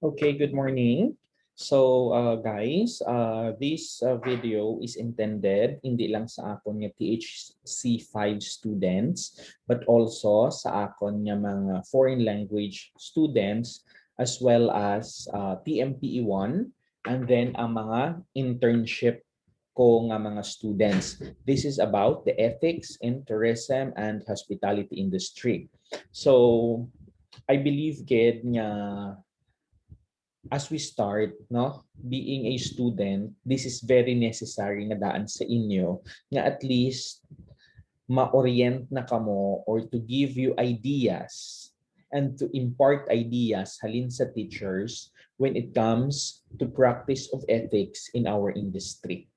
Okay, good morning. So guys, this video is intended hindi lang sa akon nga THC5 students but also sa akon nga mga foreign language students as well as TMPE1 and then ang mga internship ko nga mga students. This is about the ethics in tourism and hospitality industry. So I believe gid nga as we start, no, being a student, this is very necessary na daan sa inyo nga at least ma-orient na kamo or to give you ideas and to impart ideas halin sa teachers when it comes to practice of ethics in our industry.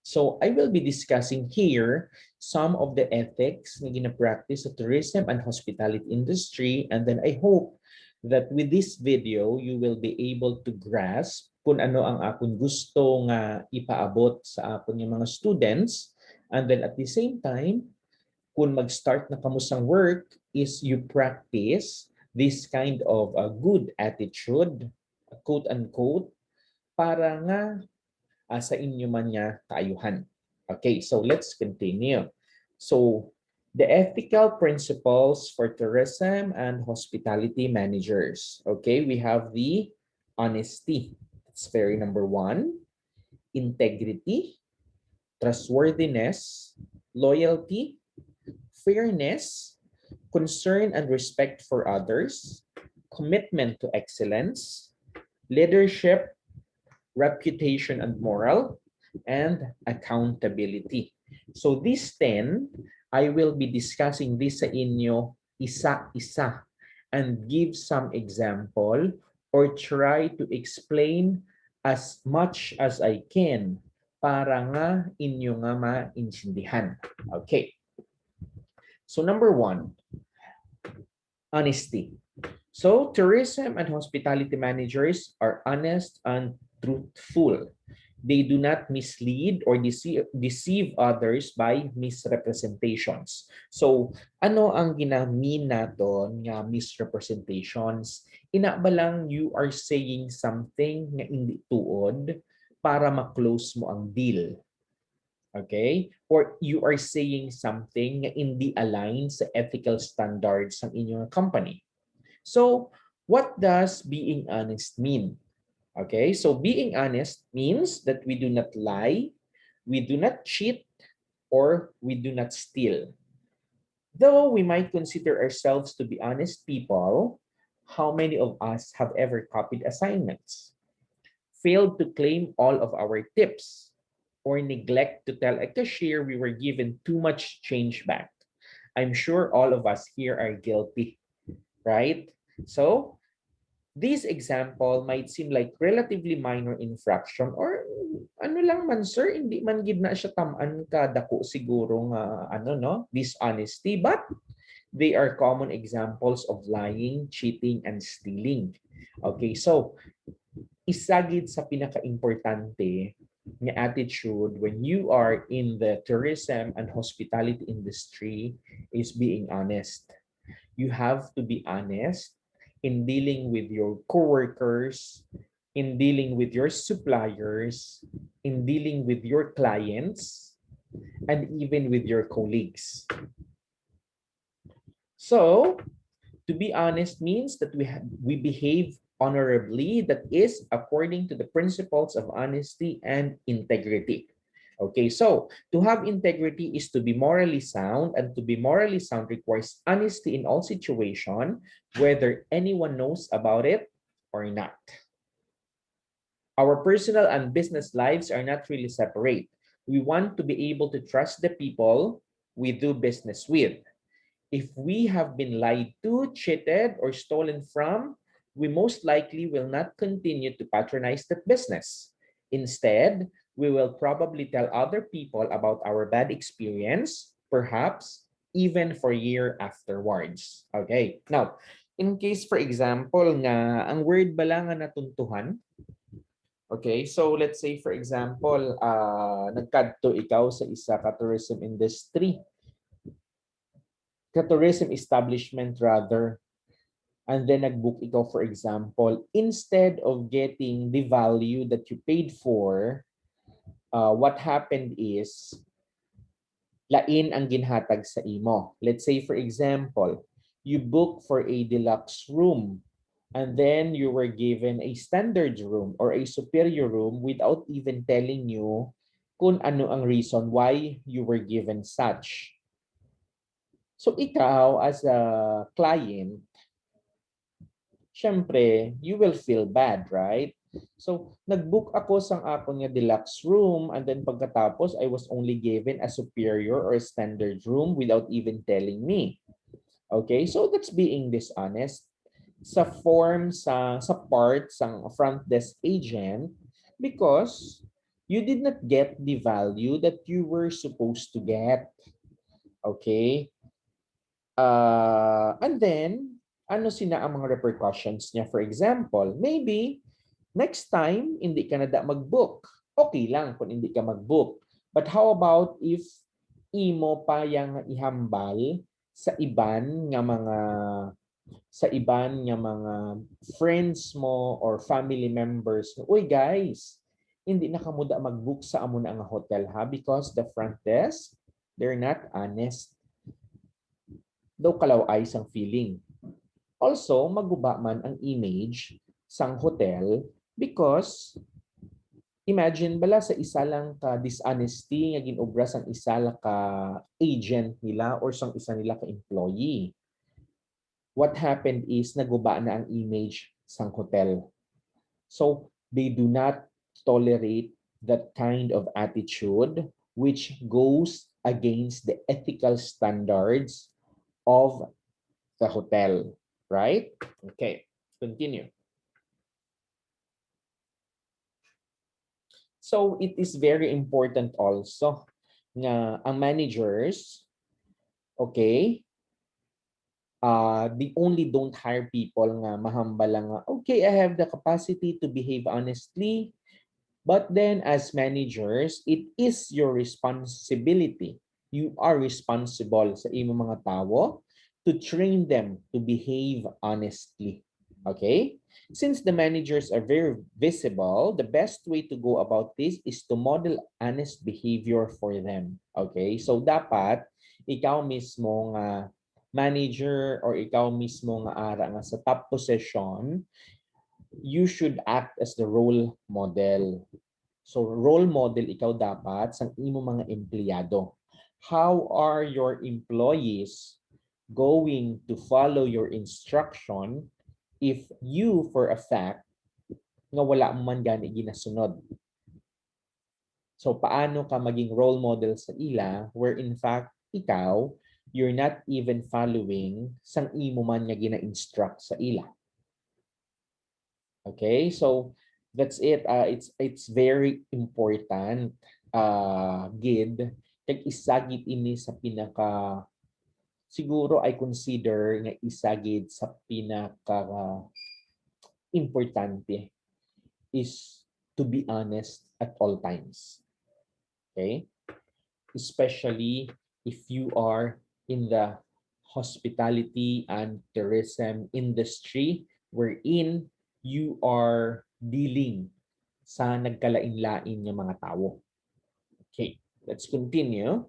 So I will be discussing here some of the ethics na gina-practice sa tourism and hospitality industry, and then I hope that with this video, you will be able to grasp kung ano ang akong gusto nga ipaabot sa akong mga students. And then at the same time, kung mag-start na kamusang work, is you practice this kind of a good attitude, quote-unquote, para nga sa inyo man niya kaayuhan. Okay, so let's continue. So, the ethical principles for tourism and hospitality managers. Okay, we have the honesty. That's very number one. Integrity, trustworthiness, loyalty, fairness, concern and respect for others, commitment to excellence, leadership, reputation and moral, and accountability. So these 10, I will be discussing this sa inyo isa-isa and give some example or try to explain as much as I can para nga inyo nga maintindihan. Okay. So number one, honesty. So tourism and hospitality managers are honest and truthful. They do not mislead or deceive others by misrepresentations. So, ano ang ginamin naton nga misrepresentations? Ina ba lang you are saying something nga hindi tuod para ma-close mo ang deal? Okay? Or you are saying something nga hindi align sa ethical standards ng inyong company. So, what does being honest mean? Okay, so being honest means that we do not lie, we do not cheat, or we do not steal. Though we might consider ourselves to be honest people, how many of us have ever copied assignments, failed to claim all of our tips, or neglect to tell a cashier we were given too much change back? I'm sure all of us here are guilty, right? So, this example might seem like relatively minor infraction or ano lang man sir, hindi man gid na siya tamaan ka dako siguro nga dishonesty, but they are common examples of lying, cheating, and stealing. Okay, so isa gid sa pinaka-importante nga attitude when you are in the tourism and hospitality industry is being honest. You have to be honest in dealing with your coworkers, in dealing with your suppliers, in dealing with your clients, and even with your colleagues. So, to be honest means that we behave honorably, that is according to the principles of honesty and integrity. Okay, so to have integrity is to be morally sound, and to be morally sound requires honesty in all situations, whether anyone knows about it or not. Our personal and business lives are not really separate. We want to be able to trust the people we do business with. If we have been lied to, cheated, or stolen from, we most likely will not continue to patronize that business. Instead, we will probably tell other people about our bad experience, perhaps even for year afterwards. Okay. Now, in case for example nga ang word ba lang nga natuntuhan? Okay, so let's say for example, nagkadto ikaw sa isa ka tourism industry, ka tourism establishment rather, and then nag-book ikaw, for example, instead of getting the value that you paid for, what happened is, lain ang ginhatag sa imo. Let's say, for example, you book for a deluxe room, and then you were given a standard room or a superior room without even telling you kung ano ang reason why you were given such. So ikaw as a client, syempre, you will feel bad, right? So, nag-book ako sang ako nga deluxe room, and then pagkatapos, I was only given a superior or a standard room without even telling me. Okay? So, that's being dishonest sa form, sa part, sa front desk agent, because you did not get the value that you were supposed to get. Okay? And then, ano sina ang mga repercussions niya? For example, maybe next time hindi ka na mag-book. Okay lang kung hindi ka mag-book. But how about if imo pa yang ihambal sa iban nga mga friends mo or family members? Uy guys, hindi na kamo mag-book sa amo na nga hotel ha, because the front desk, they're not honest. Daw kalaway sang feeling. Also, maguba man ang image sang hotel because imagine bala sa isa lang ka dishonesty nga ginobra sang isa lang ka agent nila or sang isa nila ka employee. What happened is naguba na ang image sang hotel. So, they do not tolerate that kind of attitude which goes against the ethical standards of the hotel, right? Okay, continue. So it is very important also nga ang managers, okay, they only don't hire people nga mahambal lang nga, okay, I have the capacity to behave honestly, but then as managers, it is your responsibility. You are responsible sa imong mga tao to train them to behave honestly. Okay? Since the managers are very visible, the best way to go about this is to model honest behavior for them. Okay? So dapat ikaw mismo nga manager or ikaw mismo nga ara nga sa top position, you should act as the role model. So role model ikaw dapat sa imo mga empleyado. How are your employees going to follow your instruction if you for a fact nga wala man gani ginasunod? So paano ka maging role model sa ila where in fact ikaw you're not even following sang imo man nga gina-instruct sa ila? Okay, so that's it. It's very important, gid kag isagit ini sa pinaka, siguro I consider nga isagit sa pinaka importante is to be honest at all times. Okay? Especially if you are in the hospitality and tourism industry wherein you are dealing sa nagkalain-lain ng mga tao. Okay, let's continue.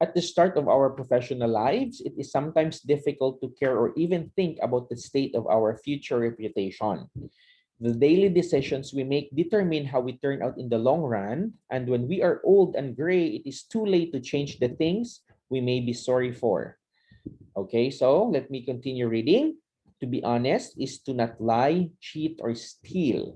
At the start of our professional lives, it is sometimes difficult to care or even think about the state of our future reputation. The daily decisions we make determine how we turn out in the long run, and when we are old and gray, it is too late to change the things we may be sorry for. Okay, so let me continue reading. To be honest is to not lie, cheat, or steal.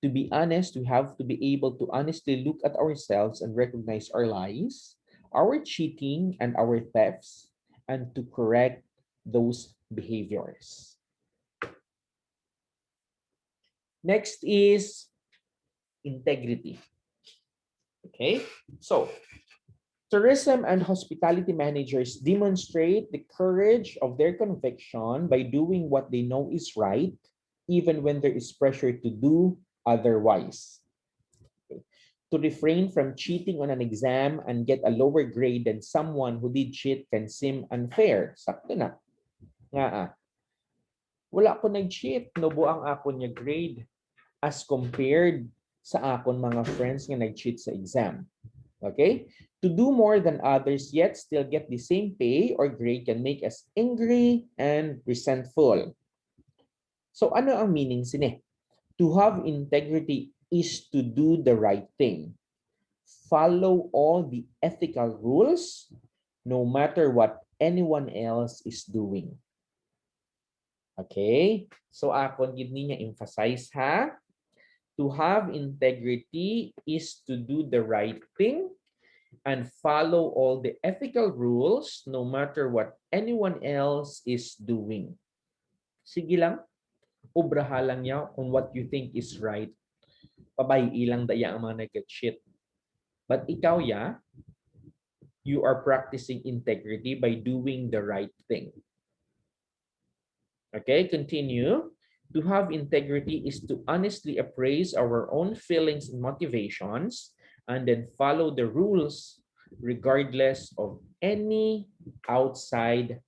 To be honest, we have to be able to honestly look at ourselves and recognize our lies, our cheating, and our thefts, and to correct those behaviors. Next is integrity. Okay, so tourism and hospitality managers demonstrate the courage of their conviction by doing what they know is right, even when there is pressure to do otherwise. Okay. To refrain from cheating on an exam and get a lower grade than someone who did cheat can seem unfair. Sakto na. Nga wala ko nag-cheat, nubo ang ako niya grade as compared sa akon mga friends nga nag-cheat sa exam. Okay? To do more than others yet still get the same pay or grade can make us angry and resentful. So ano ang meaning sini? To have integrity is to do the right thing. Follow all the ethical rules no matter what anyone else is doing. Okay? So akon gid niya emphasize ha. To have integrity is to do the right thing and follow all the ethical rules no matter what anyone else is doing. Sige lang, ubraha lang niya kung what you think is right. Pabay ilang daya ang mga nag-cheat. But ikaw ya, you are practicing integrity by doing the right thing. Okay, continue. To have integrity is to honestly appraise our own feelings and motivations and then follow the rules regardless of any outside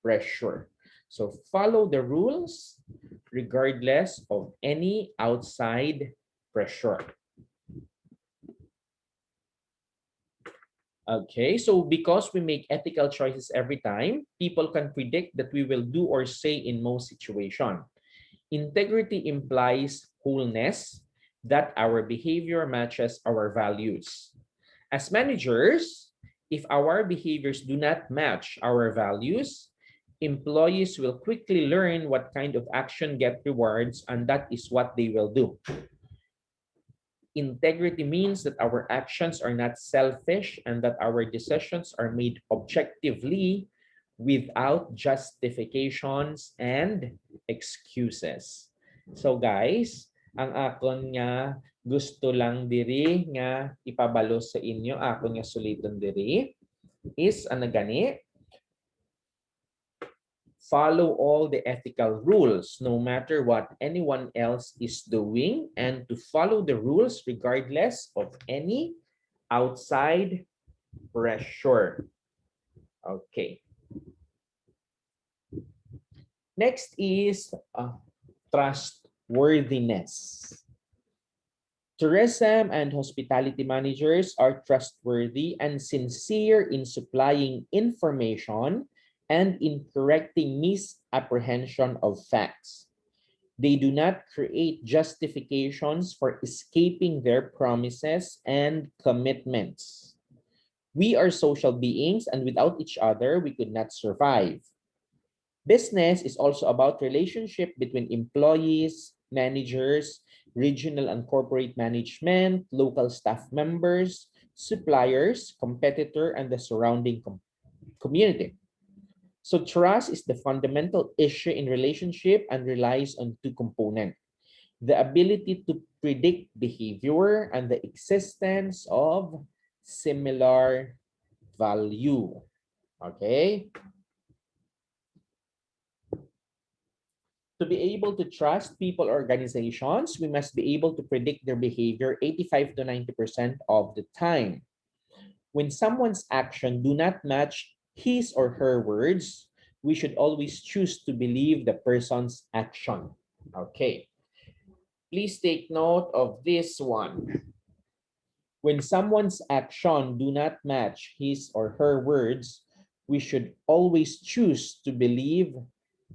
pressure. So follow the rules regardless of any outside pressure. Okay, so because we make ethical choices every time, people can predict that we will do or say in most situations. Integrity implies wholeness, that our behavior matches our values. As managers, if our behaviors do not match our values, employees will quickly learn what kind of action get rewards, and that is what they will do. Integrity means that our actions are not selfish and that our decisions are made objectively without justifications and excuses. So guys, ang akon nga gusto lang diri nga ipabalo sa inyo, akon nga suliton diri is ano gani? Follow all the ethical rules no matter what anyone else is doing and to follow the rules regardless of any outside pressure. Okay. Next is trustworthiness. Tourism and hospitality managers are trustworthy and sincere in supplying information and in correcting misapprehension of facts. They do not create justifications for escaping their promises and commitments. We are social beings, and without each other, we could not survive. Business is also about relationship between employees, managers, regional and corporate management, local staff members, suppliers, competitor, and the surrounding community. So trust is the fundamental issue in relationship and relies on two components: the ability to predict behavior and the existence of similar value. Okay? To be able to trust people or organizations, we must be able to predict their behavior 85 to 90% of the time. When someone's action do not match his or her words, we should always choose to believe the person's action. Okay. Please take note of this one. When someone's action do not match his or her words, we should always choose to believe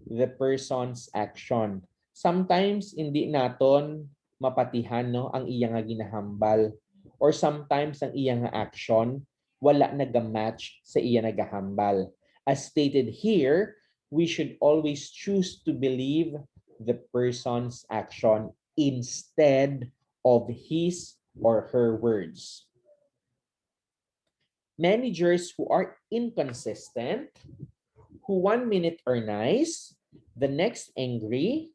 the person's action. Sometimes hindi naton mapatihan no ang iyang nga ginahambal, or sometimes ang iyang nga action wala nag-match sa iya nagahambal. As stated here, we should always choose to believe the person's action instead of his or her words. Managers who are inconsistent, who 1 minute are nice, the next angry,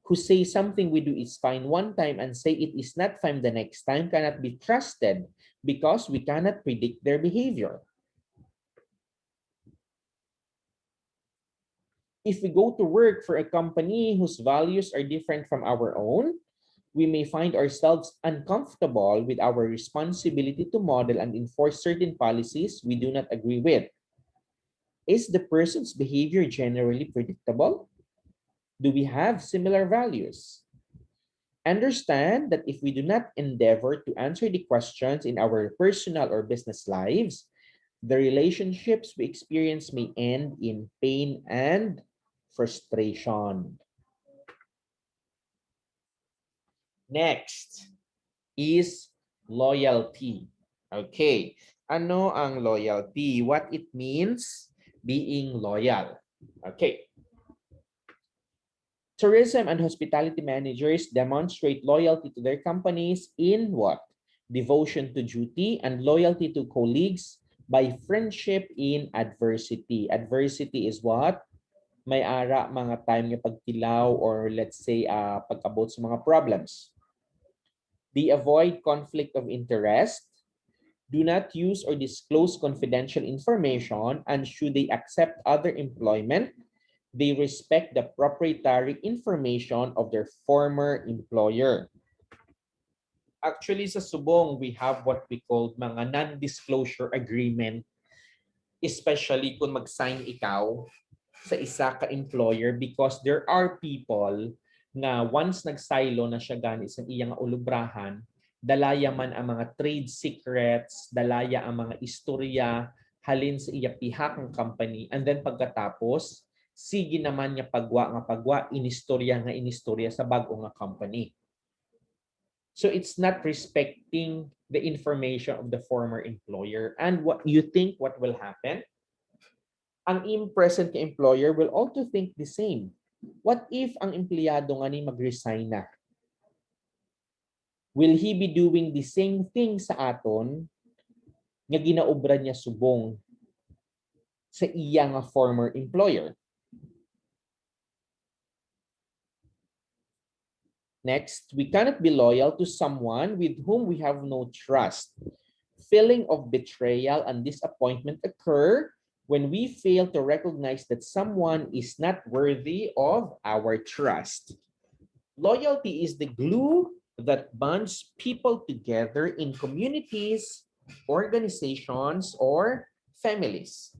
who say something we do is fine one time and say it is not fine the next time, cannot be trusted because we cannot predict their behavior. If we go to work for a company whose values are different from our own, We may find ourselves uncomfortable with our responsibility to model and enforce certain policies we do not agree with. Is the person's behavior generally predictable? Do we have similar values? Understand that if we do not endeavor to answer the questions in our personal or business lives, the relationships we experience may end in pain and frustration. Next is loyalty. Okay. Ano ang loyalty? What it means being loyal. Okay. Tourism and hospitality managers demonstrate loyalty to their companies in what? Devotion to duty and loyalty to colleagues by friendship in adversity. Adversity is what? May ara mga time nga pagtilaw or let's say pag-abot sa mga problems. They avoid conflict of interest, do not use or disclose confidential information, and should they accept other employment, they respect the proprietary information of their former employer. Actually, sa subong, we have what we call mga non-disclosure agreement, especially kung mag-sign ikaw sa isa ka employer because there are people na once nag-silo na siya gani sa iyang ulubrahan, dalaya man ang mga trade secrets, dalaya ang mga istorya halin sa iya pihak ng company, and then pagkatapos sige naman niya pagwa inistorya sa bago nga company. So it's not respecting the information of the former employer. And what you think what will happen? Ang present ka employer will also think the same. What if ang empleyado nga ni mag-resign na? Will he be doing the same thing sa aton nga ginaobra niya subong sa iya nga former employer? Next, we cannot be loyal to someone with whom we have no trust. Feeling of betrayal and disappointment occur when we fail to recognize that someone is not worthy of our trust. Loyalty is the glue that bonds people together in communities, organizations, or families.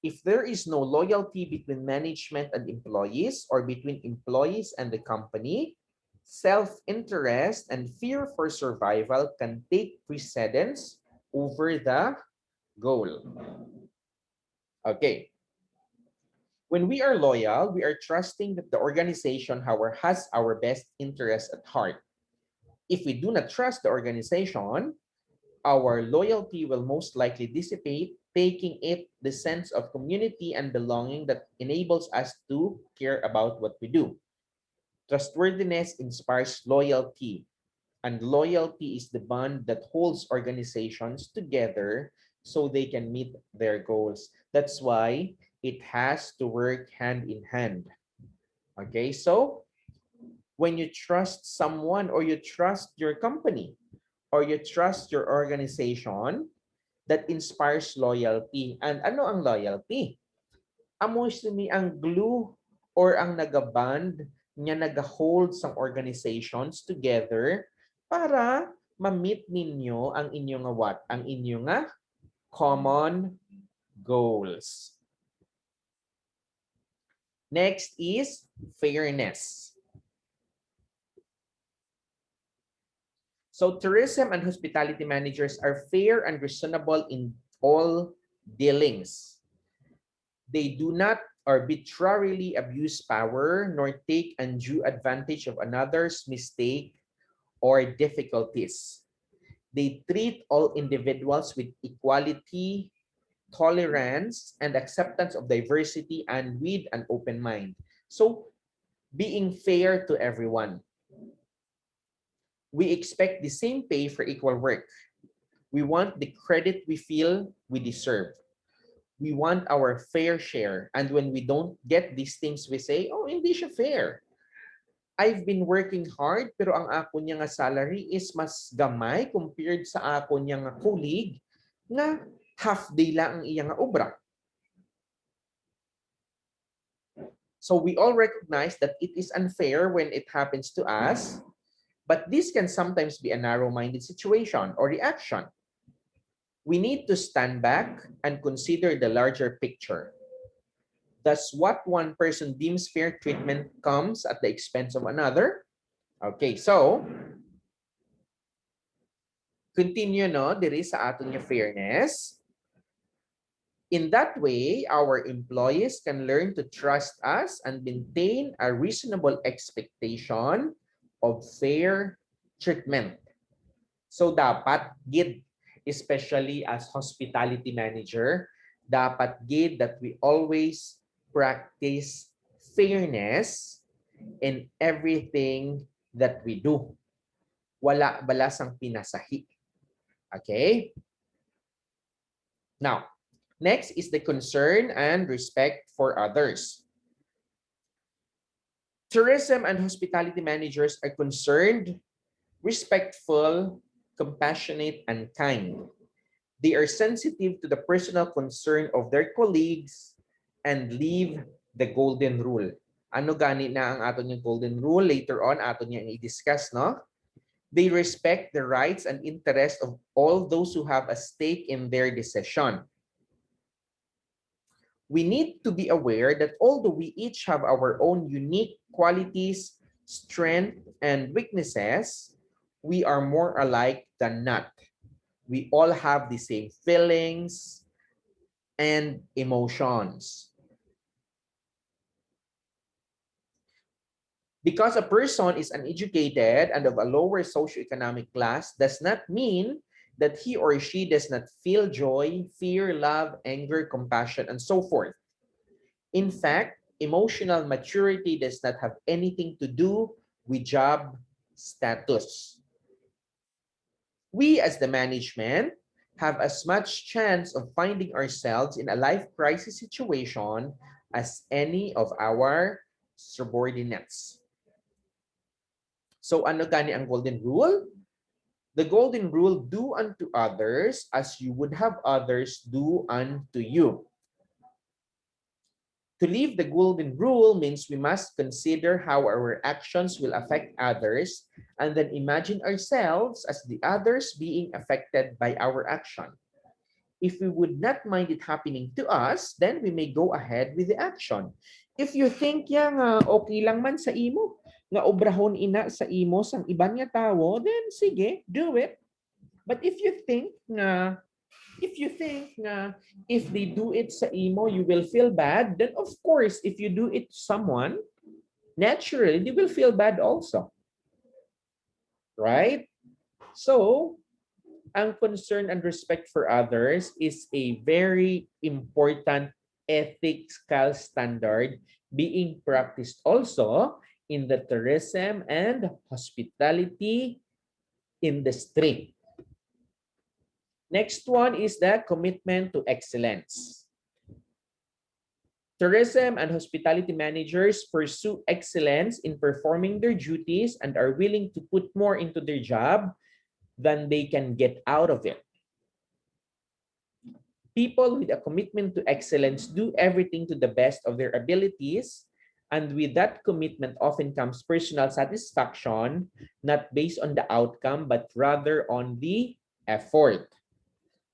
If there is no loyalty between management and employees or between employees and the company, self-interest and fear for survival can take precedence over the goal. Okay. When we are loyal, we are trusting that the organization has our best interest at heart. If we do not trust the organization, our loyalty will most likely dissipate, taking it the sense of community and belonging that enables us to care about what we do. Trustworthiness inspires loyalty, and loyalty is the bond that holds organizations together so they can meet their goals. That's why it has to work hand in hand. Okay, so when you trust someone or you trust your company or you trust your organization, that inspires loyalty. And ano ang loyalty? Amo ni ang glue or ang nagaband niya nag-hold sa organizations together para ma-meet ninyo ang inyong what? Ang inyong common goals. Next is fairness. So tourism and hospitality managers are fair and reasonable in all dealings. They do not arbitrarily abuse power nor take undue advantage of another's mistake or difficulties. They treat all individuals with equality, tolerance, and acceptance of diversity and with an open mind. So, being fair to everyone. We expect the same pay for equal work. We want the credit we feel we deserve. We want our fair share. And when we don't get these things, we say, oh, hindi siya fair. I've been working hard, pero ang ako niya nga salary is mas gamay compared sa ako niya nga colleague na half day lang ang iya nga obra. So we all recognize that it is unfair when it happens to us, But this can sometimes be a narrow-minded situation or reaction. We need to stand back and consider the larger picture. Does what one person deems fair treatment comes at the expense of another? Okay, so continue no diri sa aton nga fairness. In that way, our employees can learn to trust us and maintain a reasonable expectation of fair treatment. So dapat gid, especially as hospitality manager, dapat gid that we always practice fairness in everything that we do. Wala balasang pinasahi. Okay? Now, next is the concern and respect for others. Tourism and hospitality managers are concerned, respectful, compassionate, and kind. They are sensitive to the personal concern of their colleagues and live the golden rule. Ano gani na ang aton yung golden rule? Later on, aton yung i-discuss, no? They respect the rights and interests of all those who have a stake in their decision. We need to be aware that although we each have our own unique qualities, strength, and weaknesses, we are more alike than not. We all have the same feelings and emotions. Because a person is uneducated and of a lower socioeconomic class does not mean that he or she does not feel joy, fear, love, anger, compassion, and so forth. In fact, emotional maturity does not have anything to do with job status. We as the management have as much chance of finding ourselves in a life crisis situation as any of our subordinates. So ano gani ang golden rule? The golden rule, do unto others as you would have others do unto you. To live the golden rule means we must consider how our actions will affect others and then imagine ourselves as the others being affected by our action. If we would not mind it happening to us, then we may go ahead with the action. If you think nga okay lang man sa imo, nga obrahon ina sa imo sang iban nga tawo, then sige, do it. But if you think nga if they do it sa imo, you will feel bad, then of course, if you do it to someone, naturally, they will feel bad also. Right? So, ang concern and respect for others is a very important ethical standard being practiced also in the tourism and hospitality industry. Next one is the commitment to excellence. Tourism and hospitality managers pursue excellence in performing their duties and are willing to put more into their job than they can get out of it. People with a commitment to excellence do everything to the best of their abilities, and with that commitment often comes personal satisfaction, not based on the outcome, but rather on the effort.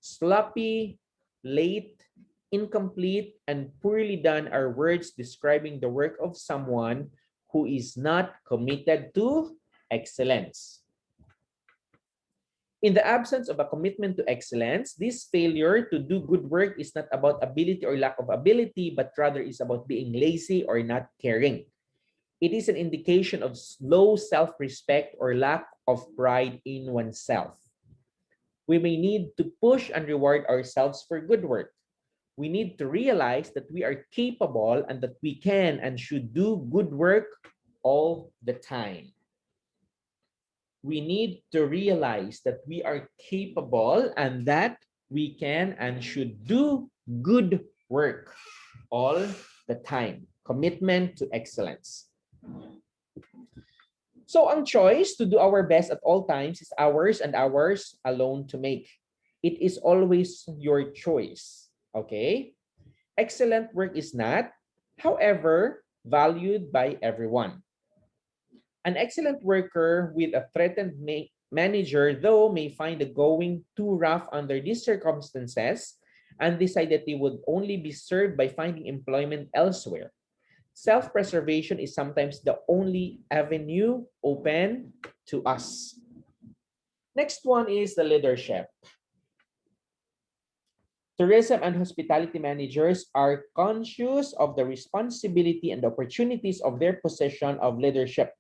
Sloppy, late, incomplete, and poorly done are words describing the work of someone who is not committed to excellence. In the absence of a commitment to excellence, this failure to do good work is not about ability or lack of ability, but rather is about being lazy or not caring. It is an indication of low self-respect or lack of pride in oneself. We may need to push and reward ourselves for good work. We need to realize that we are capable and that we can and should do good work all the time. We need to realize that we are capable and that we can and should do good work all the time. Commitment to excellence. So ang choice to do our best at all times is ours and ours alone to make. It is always your choice. Okay? Excellent work is not, however, valued by everyone. An excellent worker with a threatened manager, though, may find the going too rough under these circumstances and decide that they would only be served by finding employment elsewhere. Self-preservation is sometimes the only avenue open to us. Next one is the leadership. Tourism and hospitality managers are conscious of the responsibility and opportunities of their position of leadership.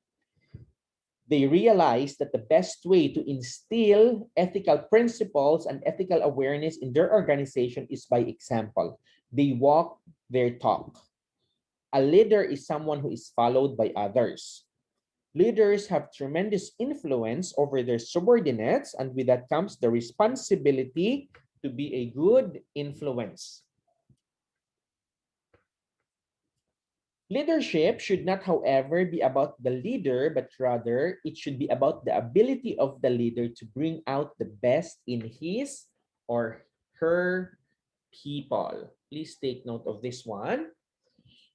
They realize that the best way to instill ethical principles and ethical awareness in their organization is by example. They walk their talk. A leader is someone who is followed by others. Leaders have tremendous influence over their subordinates, and with that comes the responsibility to be a good influence. Leadership should not, however, be about the leader, but rather it should be about the ability of the leader to bring out the best in his or her people. Please take note of this one.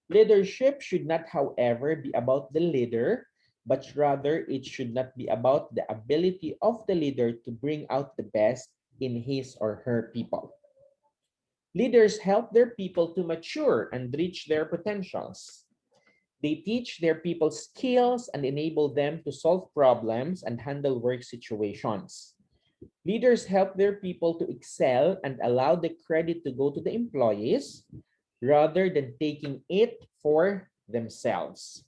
Leadership should not, however, be about the leader, but rather it should not be about the ability of the leader to bring out the best in his or her people. Leaders help their people to mature and reach their potentials. They teach their people skills and enable them to solve problems and handle work situations. Leaders help their people to excel and allow the credit to go to the employees rather than taking it for themselves.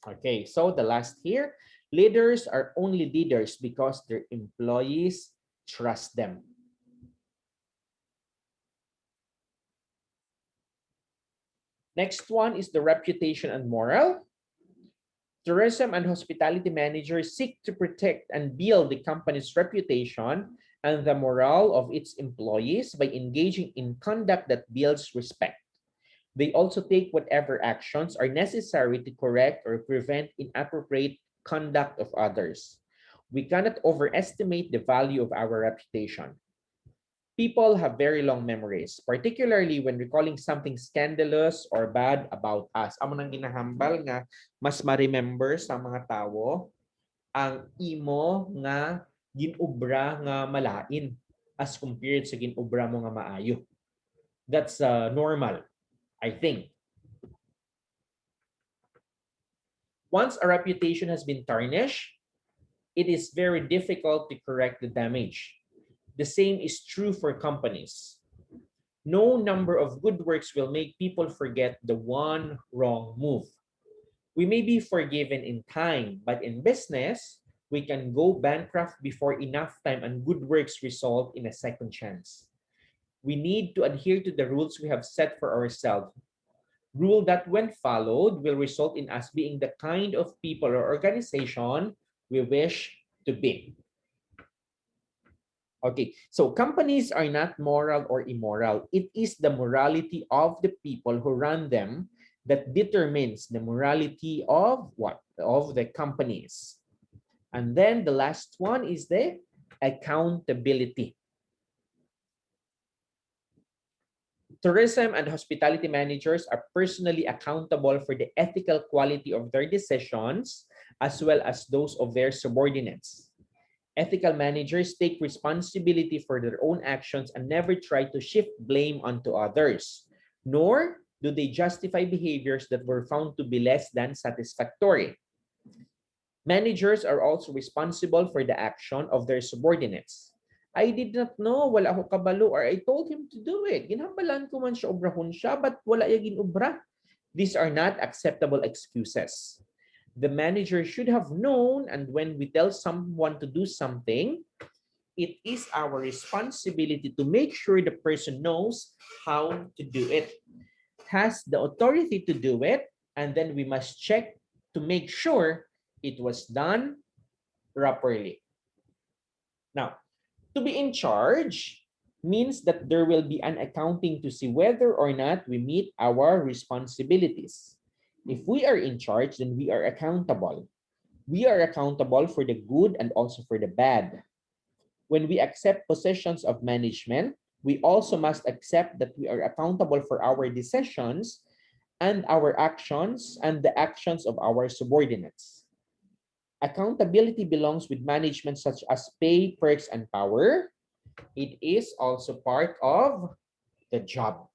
Okay, so the last here, leaders are only leaders because their employees trust them. Next one is the reputation and moral. Tourism and hospitality managers seek to protect and build the company's reputation and the morale of its employees by engaging in conduct that builds respect. They also take whatever actions are necessary to correct or prevent inappropriate conduct of others. We cannot overestimate the value of our reputation. People have very long memories, particularly when recalling something scandalous or bad about us. Amo nang ginahambal nga mas ma-remember sa mga tao ang imo nga ginubra nga malain as compared sa ginubra mo nga maayo. That's normal, I think. Once a reputation has been tarnished, it is very difficult to correct the damage. The same is true for companies. No number of good works will make people forget the one wrong move. We may be forgiven in time, but in business, we can go bankrupt before enough time and good works result in a second chance. We need to adhere to the rules we have set for ourselves. Rule that when followed will result in us being the kind of people or organization we wish to be. Okay, so companies are not moral or immoral. It is the morality of the people who run them that determines the morality of what? Of the companies. And then the last one is the accountability. Tourism and hospitality managers are personally accountable for the ethical quality of their decisions as well as those of their subordinates. Ethical managers take responsibility for their own actions and never try to shift blame onto others, nor do they justify behaviors that were found to be less than satisfactory. Managers are also responsible for the action of their subordinates. I did not know, wala ako kabalo, or I told him to do it. Ginhambalan ko man siya, obrahon siya, but wala yung ginobra. These are not acceptable excuses. The manager should have known, and when we tell someone to do something, it is our responsibility to make sure the person knows how to do it, has the authority to do it, and then we must check to make sure it was done properly. Now, to be in charge means that there will be an accounting to see whether or not we meet our responsibilities. If we are in charge, then we are accountable. We are accountable for the good and also for the bad. When we accept positions of management, we also must accept that we are accountable for our decisions and our actions and the actions of our subordinates. Accountability belongs with management such as pay, perks, and power. It is also part of the job.